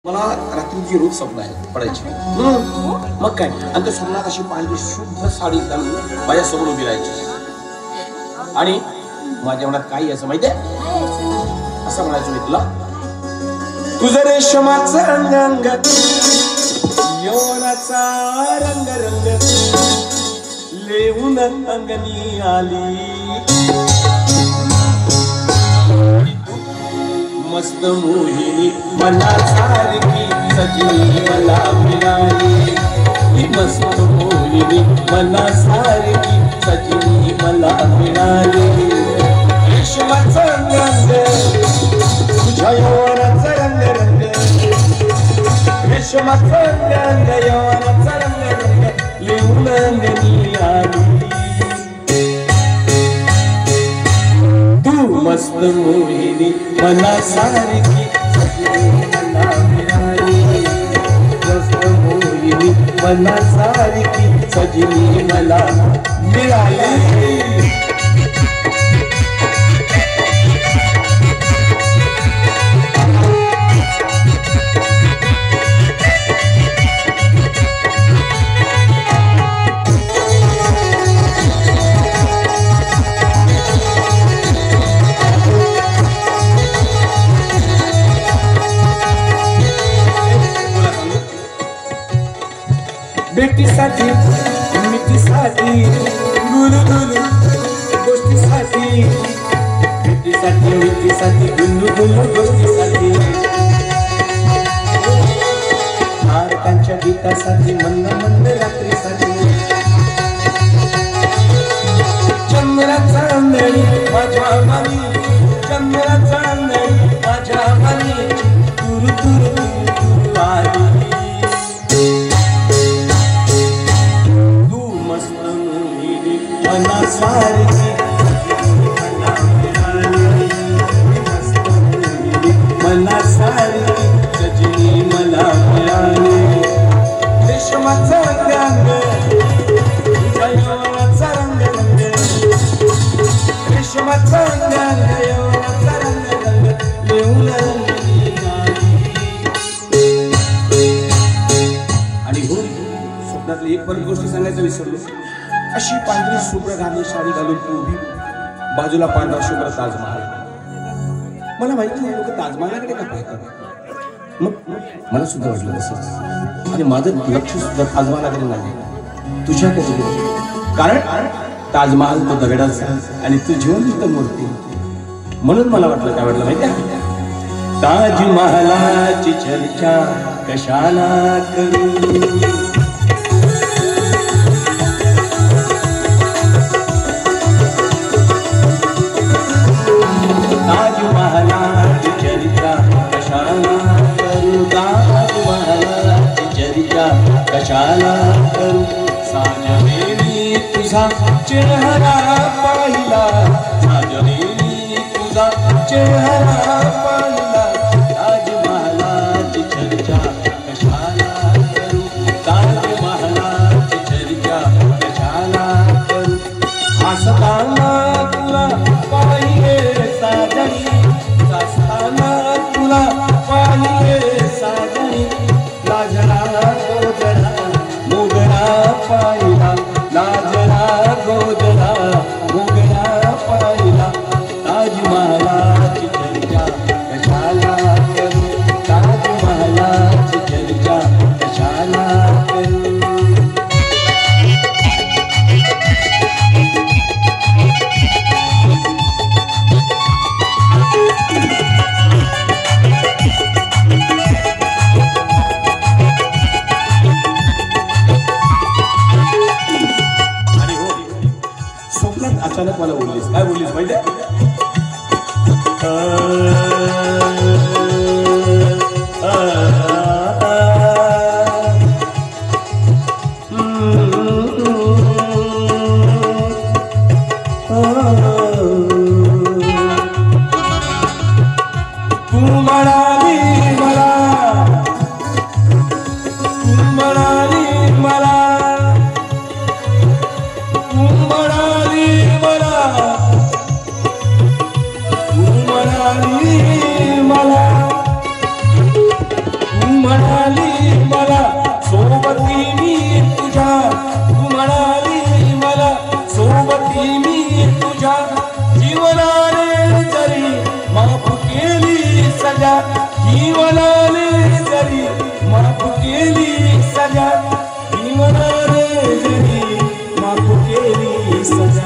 मला रात्रीची रोज स्वप्न आहे पडायची मग काय आणि त्या स्वप्नात अशी पांढरी शुद्ध साडी घालून माझ्यासमोर उभी राहायची आणि माझ्या मनात काय यायचं माहितीये असं म्हणायचं मी तुला तुझं रेशमाचं अंग यौवनाचा रंग रंग लेऊन अंगणी आली मस्त मोहिनी मनासारखी सजनी मला मिळाली मस्त मोहिनी मनासारखी सजनी मला मिळाली रेशमाचा रंग तुझ्या यौवनाचा रंग रंग रेशमाचा रंग यौवनाचा रंग रंग लिहून अंगणी आली मस्त मोहिनी मनासारखी सजनी मला मिळाली मस्त मोहिनी मनासारखी सजनी मला मिळाली भेटीसाठी मिठीसाठी गुलू गुलू गोष्टीसाठी भेटीसाठी मिठीसाठी गुलू गुलू गोष्टीसाठी तारकांच्या गीतासाठी मंद मंद रात्रीसाठी चंद्राचा अंधळी माझ्या मानी चंद्राचा अंधळी माझ्या मानी तुरु तुरु तुरु आली मनासारखी मनासारखी सजनी मला मिळाली रेशमाचा रंग तुझ्या यौवनाचा रंग रंग रेशमाचा रंग यौवनाचा रंग रंग लिहून आणि हो स्वप्नातली एक पण गोष्ट सांगायचं विसरलो अशी पांढरी शुभ्र गाणी साडी घालून तू उभी बाजूला पांढरा शुभ्र ताजमहाल मला माहिती नाही लोक ताजमहालाकडे का पाहतात मग मला सुद्धा वाटलं तसंच आणि माझं लक्ष सुद्धा ताजमहालाकडे नाही तुझ्याकडे कारण ताजमहाल तो दगडाचा आणि तू जिवंत मूर्ती म्हणून मला वाटलं काय वाटलं माहिती ताजमहालाची चर्चा कशाला करू ताजमहालाची चरित्रा कशाला करू ताजमहालाची चरित्रा कशाला करू साजलेली तुझा चेहरा पाहिला साजलेली तुझा चेहरा पाहिला ताजमहालाची चर्चा कशाला करू ताजमहालाची चर्चा कशाला करू हसताना तुला पाहिले साजनी सासताना तुला पाहिले साजनी लाजरा गोदरा मोगरा पाहिला लाजरा गोदरा मोगरा पाहिला ताजमहालाची चर्चा कशाला करू ताजमहालाची चर्चा कशाला करू अचानक मला बोललीस काय बोललीस माहिती तू म्हणाली मला तू म्हणाली मला तू म्हणाली मला म्हणाली मला सोबती मी तुझ्या, तू म्हणाली मला सोबती मी तुझ्या, जीवनाने जरी माफ केली सजा, जीवनाने जरी माफ केली सजा, जीवना